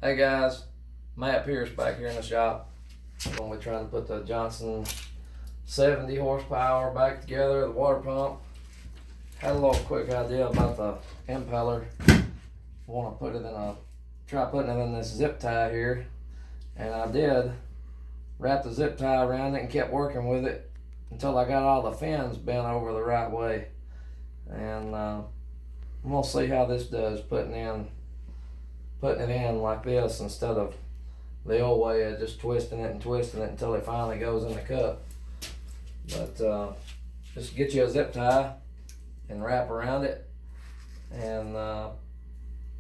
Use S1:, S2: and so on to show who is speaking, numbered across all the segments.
S1: Hey guys, Matt Pierce back here in the shop. I'm going to be trying to put the Johnson 70 horsepower back together, the water pump. Had a little quick idea about the impeller. Want to put it in try putting it in this zip tie here. And I did wrap the zip tie around it and kept working with it until I got all the fins bent over the right way. And I'm going to see how this does, putting it in like this instead of the old way of just twisting it until it finally goes in the cup. But just get you a zip tie and wrap around it, and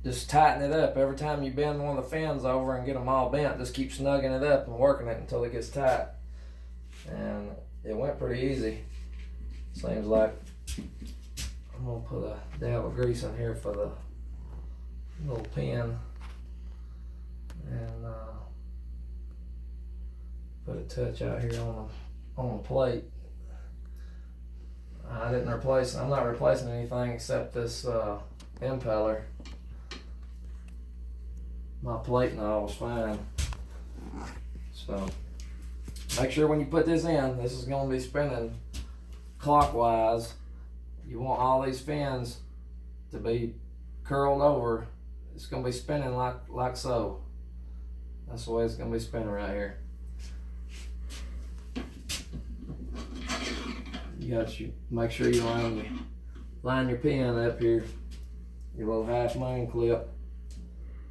S1: just tighten it up every time you bend one of the fins over and get them all bent. Just keep snugging it up and working it until it gets tight, and it went pretty easy. Seems like I'm gonna put a dab of grease in here for the little pin, and put a touch out here on the plate. I'm not replacing anything except this impeller. My plate and all was fine. So make sure when you put this in, this is going to be spinning clockwise. You want all these fins to be curled over. It's going to be spinning like so. That's the way it's going to be spinning right here. You make sure you line your pin up here, your little half moon clip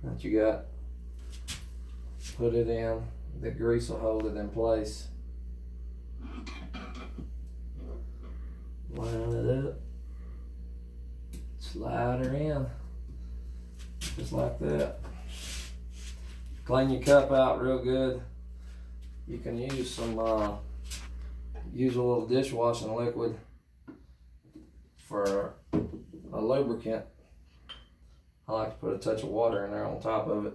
S1: that you got. Put it in. The grease will hold it in place. Line it up. Slide her in, just like that. Clean your cup out real good. You can use use a little dishwashing liquid for a lubricant. I like to put a touch of water in there on top of it.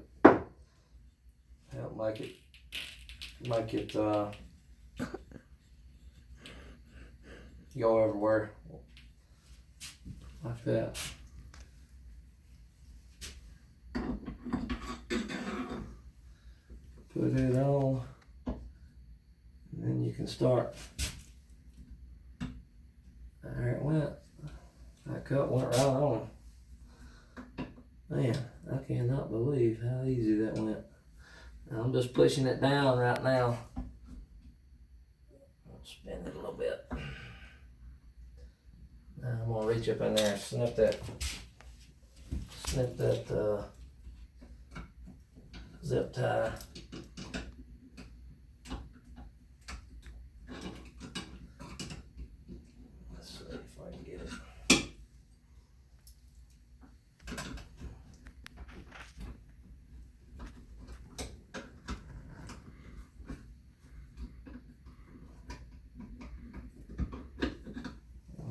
S1: Help make it go everywhere like that. Put it on, and then you can start. There it went. That cup went right on. Man, I cannot believe how easy that went. Now I'm just pushing it down right now. I'll spin it a little bit. Now I'm gonna reach up in there and snip that zip tie.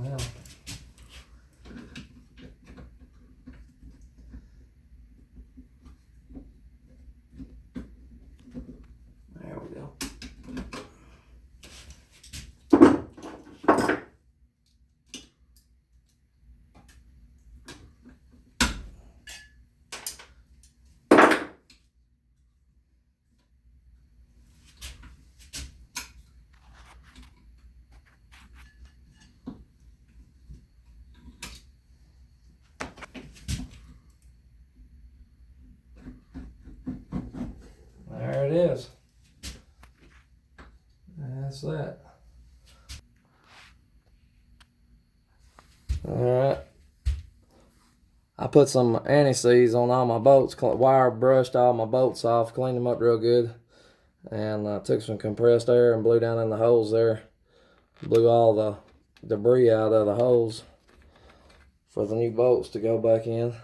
S1: Well, there we go. There it is. That's that. Alright. I put some anti-seize on all my bolts, wire brushed all my bolts off, cleaned them up real good, and took some compressed air and blew down in the holes there. Blew all the debris out of the holes for the new bolts to go back in.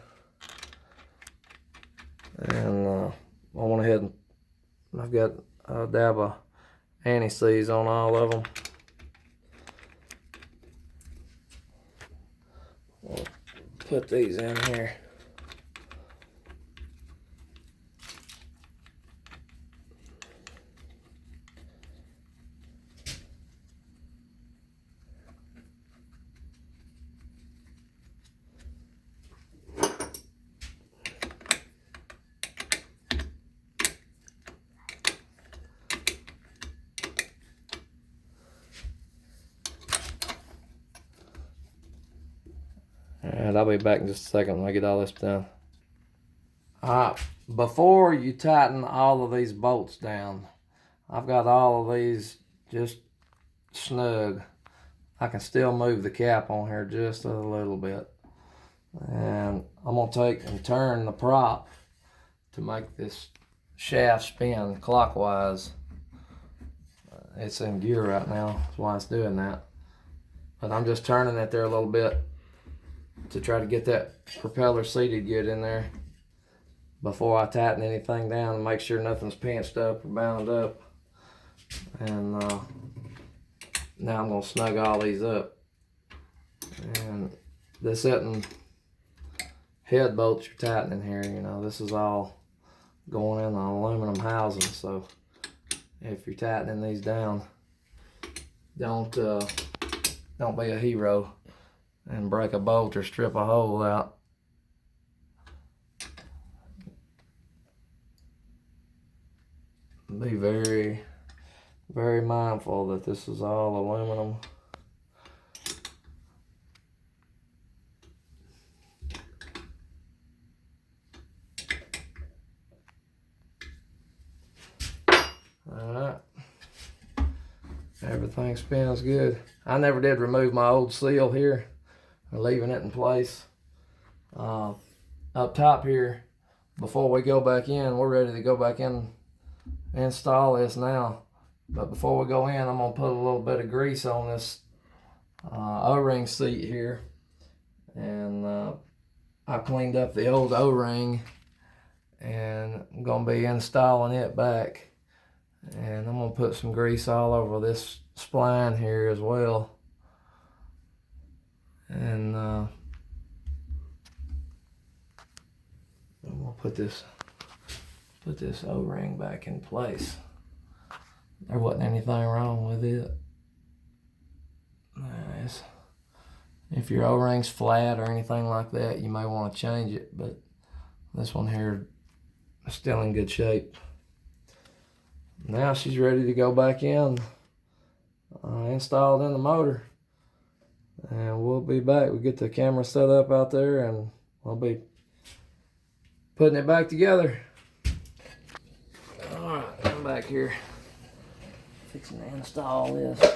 S1: And I went ahead and I've got a dab of anti-seize on all of them. I'll put these in here. Alright, I'll be back in just a second when I get all this done. Alright, before you tighten all of these bolts down, I've got all of these just snug. I can still move the cap on here just a little bit. And I'm going to take and turn the prop to make this shaft spin clockwise. It's in gear right now, that's why it's doing that. But I'm just turning it there a little bit to try to get that propeller seated good in there before I tighten anything down and make sure nothing's pinched up or bound up. And now I'm going to snug all these up. And the setting head bolts you're tightening here, you know, this is all going in the aluminum housing, so if you're tightening these down, don't be a hero and break a bolt or strip a hole out. Be very, very mindful that this is all aluminum. Alright, everything spins good. I never did remove my old seal here, or leaving it in place. Up top here, before we go back in, we're ready to go back in and install this now. But before we go in, I'm going to put a little bit of grease on this O-ring seat here. And I cleaned up the old O-ring, and I'm going to be installing it back. And I'm going to put some grease all over this spline here as well. And I'm going to put this O-ring back in place. There wasn't anything wrong with it. Nice. If your O-ring's flat or anything like that, you may want to change it, but this one here is still in good shape. Now she's ready to go back in, installed in the motor, and we'll be back. We'll get the camera set up out there, and we'll be putting it back together. All right, I'm back here fixing to install this.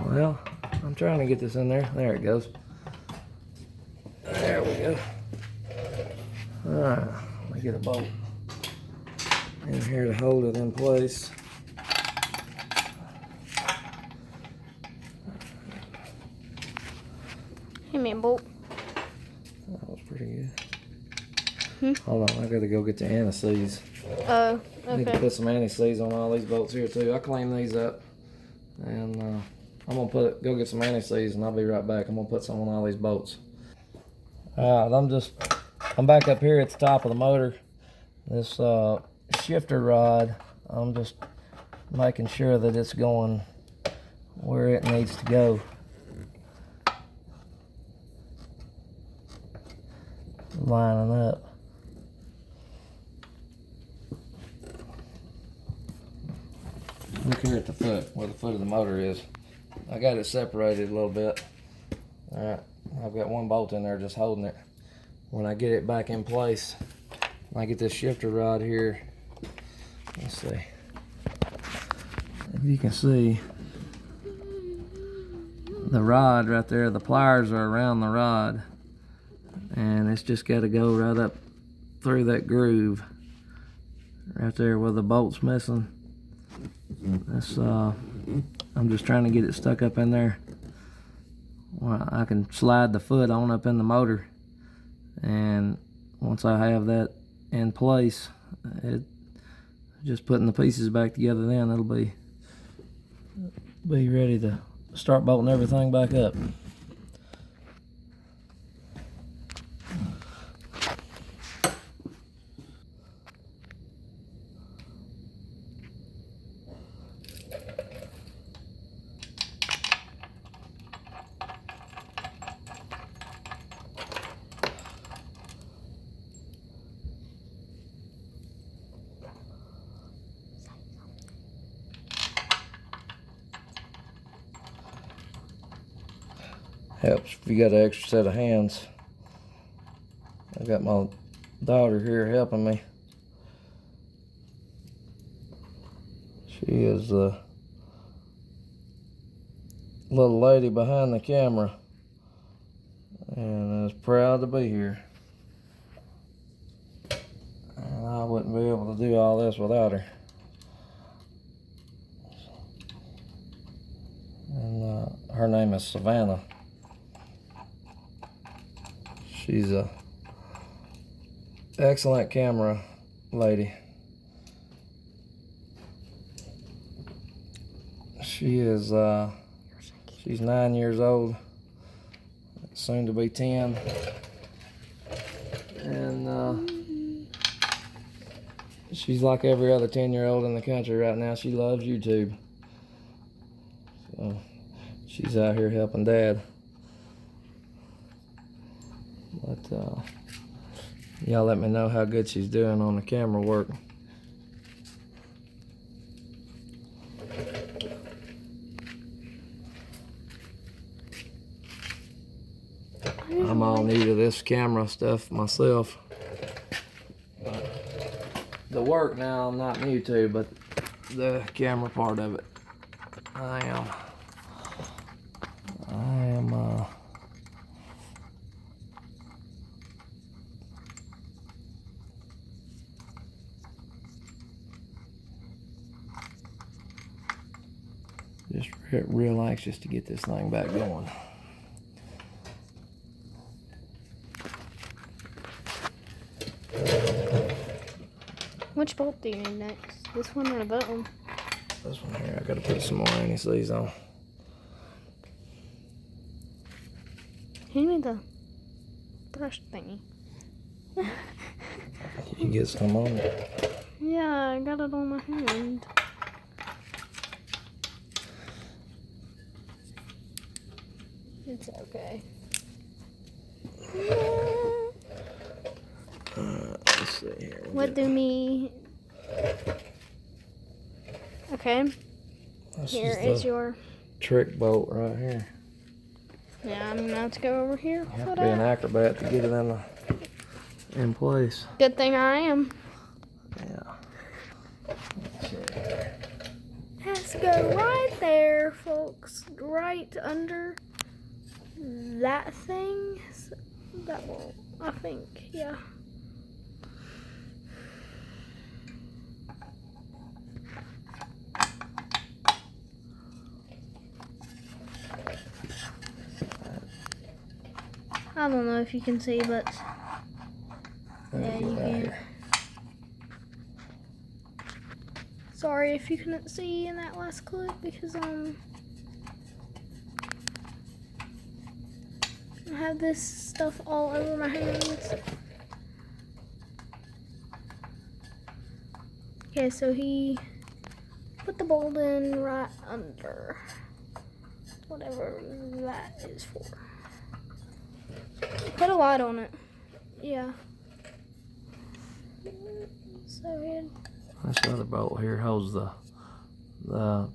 S1: Well, I'm trying to get this in there. There it goes. There we go. Alright, let me get a bolt in here to hold it in place.
S2: Hey man, bolt.
S1: That was pretty good. Hold on, I gotta go get the anti-seize.
S2: Oh,
S1: I need to
S2: okay.
S1: put some anti-seize on all these bolts here too. I cleaned these up, and I'm gonna go get some anti-seize, and I'll be right back. I'm gonna put some on all these bolts. Alright, I'm back up here at the top of the motor. This shifter rod, I'm just making sure that it's going where it needs to go. Lining up. Look here at the foot, where the foot of the motor is. I got it separated a little bit. Alright, I've got one bolt in there just holding it. When I get it back in place, when I get this shifter rod here, let's see. If you can see, the rod right there, the pliers are around the rod. and it's just got to go right up through that groove right there where the bolt's missing. That's I'm just trying to get it stuck up in there. Well, I can slide the foot on up in the motor, and once I have that in place, it just putting the pieces back together, then it'll be ready to start bolting everything back up. Helps if you got an extra set of hands. I got my daughter here helping me. She is the little lady behind the camera and is proud to be here. And I wouldn't be able to do all this without her. And her name is Savannah. She's a excellent camera lady. She is she's 9 years old, soon to be 10, and she's like every other 10-year-old in the country right now. She loves YouTube, so she's out here helping Dad. But y'all let me know how good she's doing on the camera work. I'm all new to this camera stuff myself. The work now I'm not new to, but the camera part of it I am just real anxious to get this thing back going.
S2: Which bolt do you need next? This one or the bottom?
S1: This one here, I gotta put some more anti-seize on.
S2: Hand me the brush thingy.
S1: You get some on it.
S2: Yeah, I got it on my hand. It's okay.
S1: Let's see here.
S2: What do me? Okay. Here is your
S1: trick bolt right here.
S2: Yeah, I'm gonna have to go over here.
S1: You have to be an acrobat to get it in place.
S2: Good thing I am.
S1: Yeah. Let's see here.
S2: Has to go right there, folks. Right under that thing. That will, I think, yeah. I don't know if you can see, but yeah, you can. Sorry if you couldn't see in that last clip because I have this stuff all over my hands. Okay, so he put the bolt in right under whatever that is for. Put a light on it. Yeah. So good.
S1: This other bolt here holds the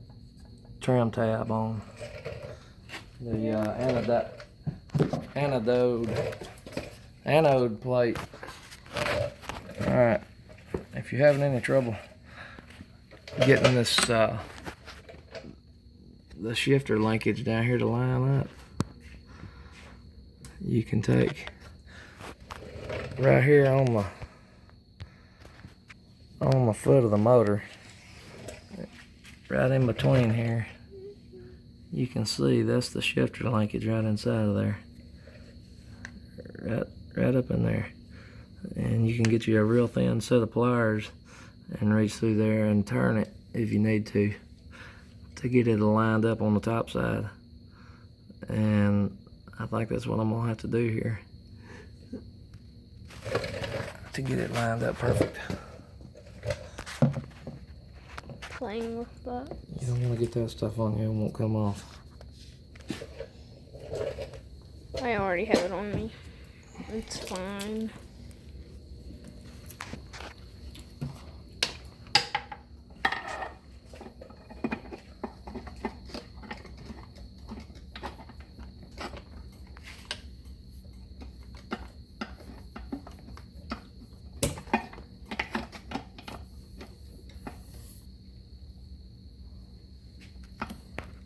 S1: trim tab on the anode plate. All right. If you're having any trouble getting this the shifter linkage down here to line up, you can take right here on the foot of the motor, right in between here, you can see that's the shifter linkage right inside of there, right up in there. And you can get you a real thin set of pliers and reach through there and turn it if you need to get it lined up on the top side. And I think that's what I'm gonna have to do here to get it lined up perfect.
S2: Playing with that.
S1: You don't want to get that stuff on you, it won't come off.
S2: I already have it on me. It's fine.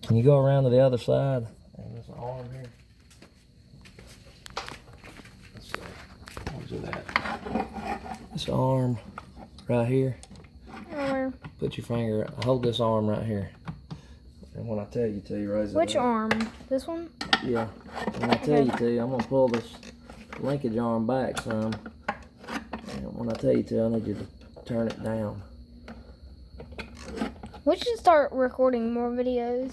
S1: Can you go around to the other side? And there's an arm here. Let's see. I'll do that. This arm right here. Put your finger, hold this arm right here. And when I tell you to, you raise it.
S2: Which
S1: up.
S2: arm? This one?
S1: Yeah. When I tell you to, I'm going to pull this linkage arm back some. And when I tell you to, I need you to turn it down.
S2: We should start recording more videos.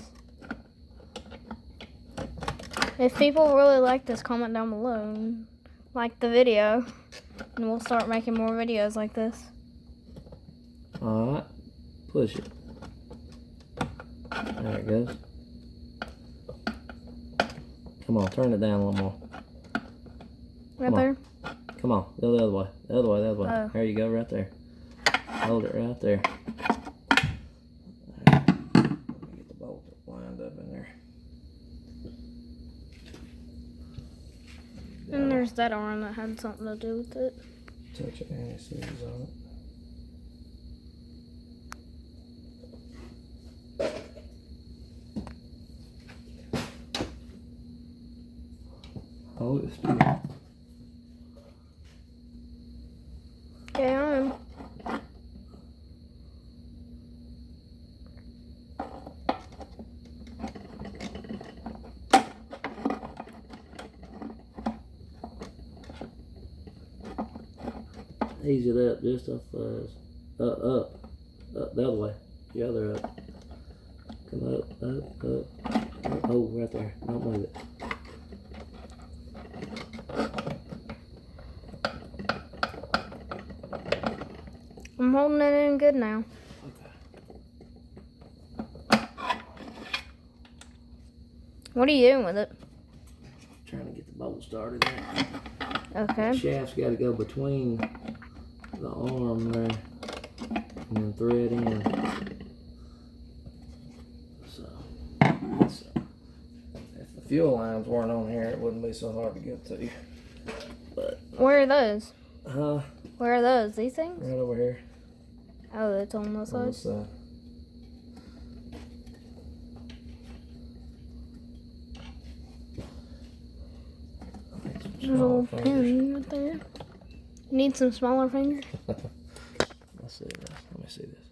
S2: If people really like this, comment down below and like the video, and we'll start making more videos like this.
S1: Alright, push it. There it goes. Come on, turn it down a little more.
S2: Right there?
S1: Come on, go the other way. The other way, the other way.
S2: Oh.
S1: There you go, right there. Hold it right there. Get the bolt lined up in there.
S2: And there's that arm that had something to do with it.
S1: Touch it and see who's on it. Hold it still.
S2: Okay, I'm.
S1: Ease it up just off up, the other way, the other up. Come up. Oh, right there. Don't move it.
S2: I'm holding it in good now.
S1: Okay.
S2: What are you doing with it?
S1: Trying to get the bolt started there.
S2: Okay.
S1: The shaft's got to go between the arm there and then thread in. So, if the fuel lines weren't on here, it wouldn't be so hard to get to. But
S2: Where are those?
S1: Huh?
S2: Where are those? These things?
S1: Right over here.
S2: Oh, it's on this
S1: On
S2: side.
S1: this side.
S2: There's a little pin right there. Need some smaller fingers?
S1: Let's see this. Let me see this.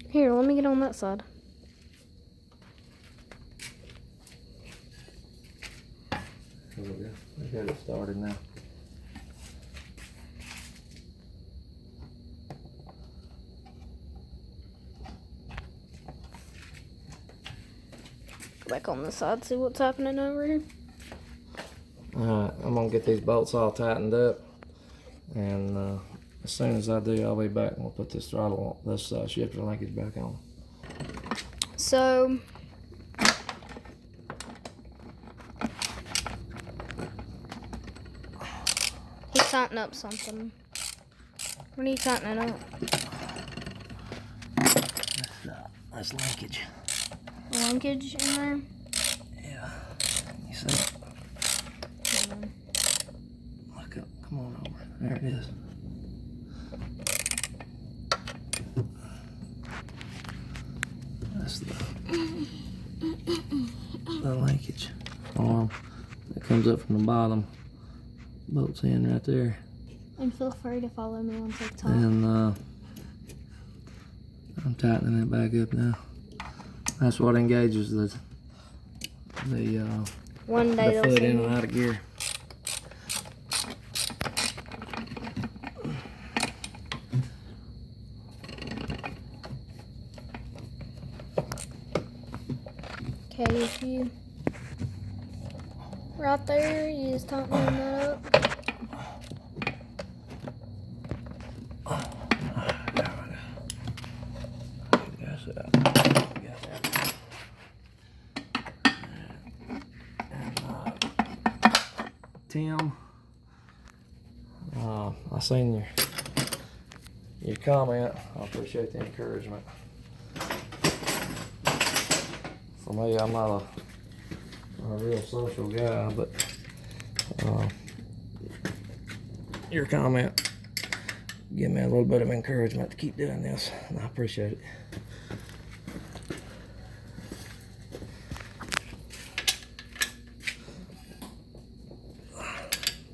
S2: Here, let me get on that side.
S1: There we go. We got it started now.
S2: Back on this side, see what's happening over here.
S1: Alright, I'm gonna get these bolts all tightened up, and as soon as I do, I'll be back and we'll put this throttle, this shifter linkage back on.
S2: So, he's tightening up something. What are you tightening up?
S1: That's linkage.
S2: Linkage in there?
S1: Yeah. You see it? Look up. Come on over. There it is. That's the linkage arm that comes up from the bottom bolts in right there.
S2: And feel free to follow me on TikTok.
S1: And I'm tightening it back up now. That's what engages the
S2: One day they'll
S1: foot
S2: see
S1: in
S2: me.
S1: and out of gear.
S2: Okay, if you right there, you just tighten that up.
S1: Tim, I seen your comment. I appreciate the encouragement. For me, I'm not a real social guy, but your comment give me a little bit of encouragement to keep doing this, and I appreciate it.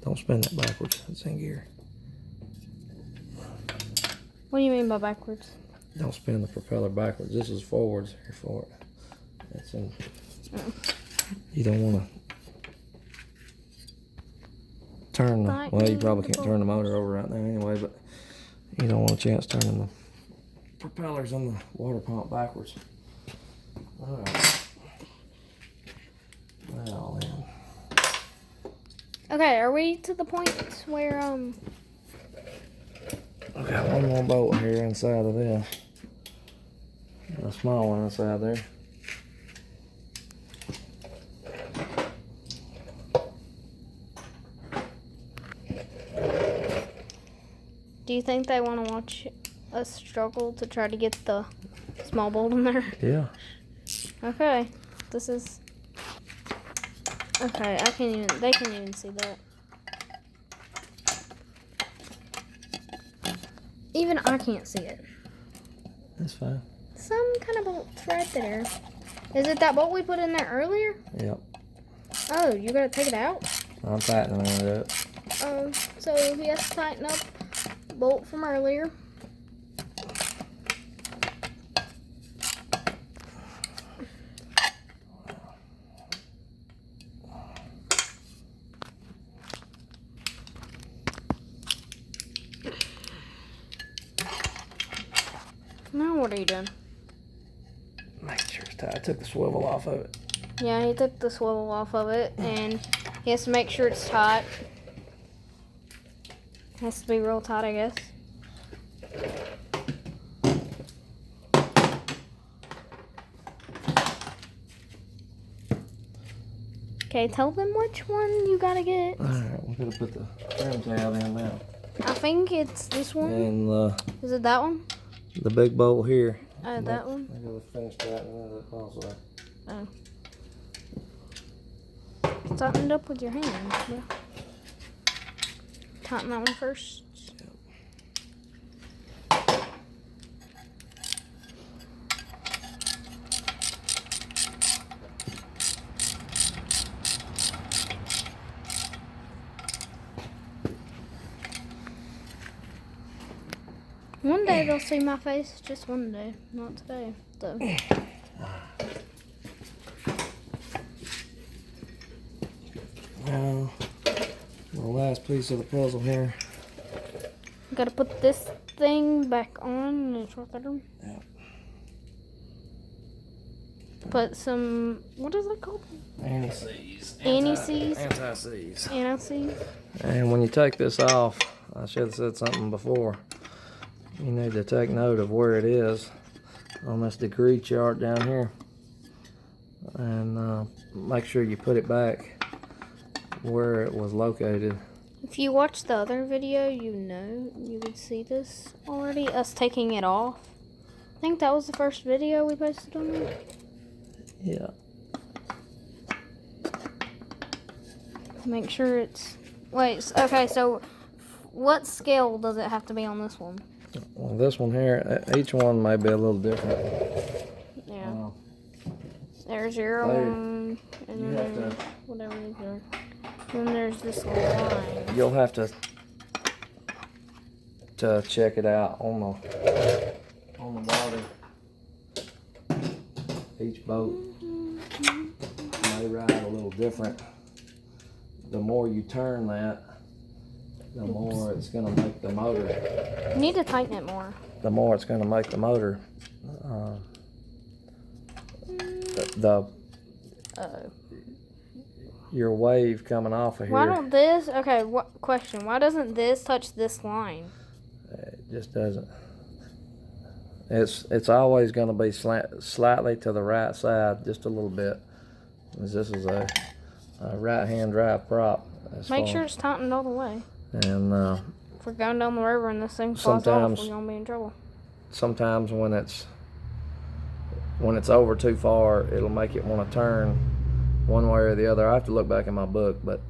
S1: Don't spin that backwards. It's in gear.
S2: What do you mean by backwards?
S1: Don't spin the propeller backwards. This is forwards here for it. It's in. You don't want to turn the. Well, you probably can't turn the motor over right now anyway, but you don't want a chance turning the propellers on the water pump backwards. All right. Well then.
S2: Okay, are we to the point where
S1: I got one more bolt here inside of this. A small one inside there.
S2: do you think they want to watch us struggle to try to get the small bolt in there?
S1: Yeah.
S2: Okay, this is. Okay, they can't even see that. Even I can't see it.
S1: That's fine.
S2: Some kind of bolt's right there. Is it that bolt we put in there earlier?
S1: Yep.
S2: Oh, you gotta take it out?
S1: I'm tightening it up.
S2: Oh, so he has to tighten up the bolt from earlier. Now what are you doing?
S1: Make sure it's tight. I took the swivel off of it.
S2: Yeah, he took the swivel off of it, and he has to make sure it's tight. Has to be real tight, I guess. Okay, tell them which one you gotta get.
S1: Alright, we're gonna put the trim tab in now.
S2: I think it's this one.
S1: And
S2: Is it that one?
S1: the big bolt here.
S2: That one?
S1: I gotta finish that and then the console.
S2: Oh. Tighten it up with your hand, bro. Tighten that one first. One day they'll see my face, just one day, not today, though.
S1: Now, the last piece of the puzzle here.
S2: Gotta put this thing back on. It's right there.
S1: Yeah.
S2: Put some, what is it called?
S1: Anti-seize.
S2: Anti-seize?
S1: Anti-seize.
S2: Anti-seize.
S1: And when you take this off, I should have said something before. You need to take note of where it is on this degree chart down here. And make sure you put it back where it was located.
S2: If you watch the other video, you would see this already. Us taking it off. I think that was the first video we posted on there.
S1: Yeah.
S2: Make sure it's... Wait, okay, so what scale does it have to be on this one?
S1: Well, this one here, each one may be a little different.
S2: Yeah. There's your
S1: There.
S2: one, and
S1: You
S2: then
S1: have to-
S2: whatever these are. Then there's this line.
S1: You'll have to check it out on the water. Each boat may ride a little different. The more you turn that, the more it's going to make the motor.
S2: You need to tighten it more.
S1: The more it's going to make the motor. Your wave coming off of here.
S2: Why don't this? Okay, question? Why doesn't this touch this line?
S1: It just doesn't. It's always going to be slightly to the right side, just a little bit. This is a right-hand drive prop.
S2: Make sure it's tightened all the way.
S1: And
S2: if we're going down the river and this thing falls off, we're gonna be in trouble.
S1: Sometimes when it's over too far, it'll make it want to turn one way or the other. I have to look back in my book, but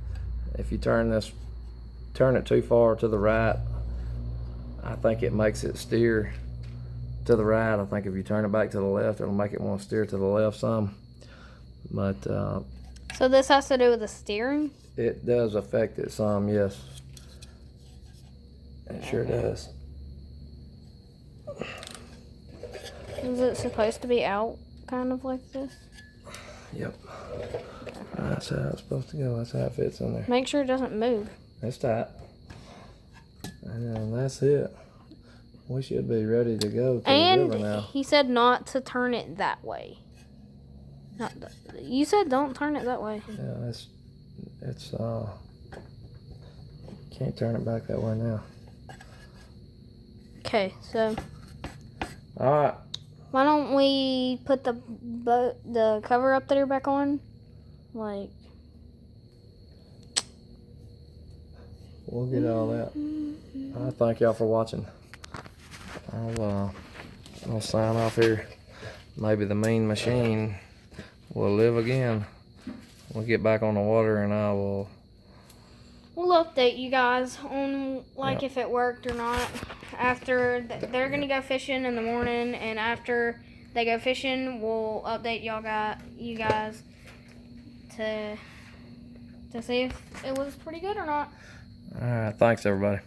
S1: if you turn it too far to the right, I think it makes it steer to the right. I think if you turn it back to the left, it'll make it want to steer to the left some. But
S2: so this has to do with the steering?
S1: It does affect it some, yes. It sure does.
S2: Is it supposed to be out kind of like this?
S1: Yep. That's how it's supposed to go. That's how it fits in there.
S2: Make sure it doesn't move.
S1: It's tight. And that's it. We should be ready to go to the river now.
S2: And he said not to turn it that way. You said don't turn it that way.
S1: Yeah, it's can't turn it back that way now.
S2: Okay, so
S1: all right.
S2: why don't we put the cover up there back on? Like,
S1: we'll get all that. I thank y'all for watching. I'll sign off here. Maybe the mean machine will live again. We'll get back on the water and
S2: we'll update you guys on if it worked or not. After they're gonna go fishing in the morning, and after they go fishing, we'll update you guys to see if it was pretty good or not.
S1: All right, thanks everybody.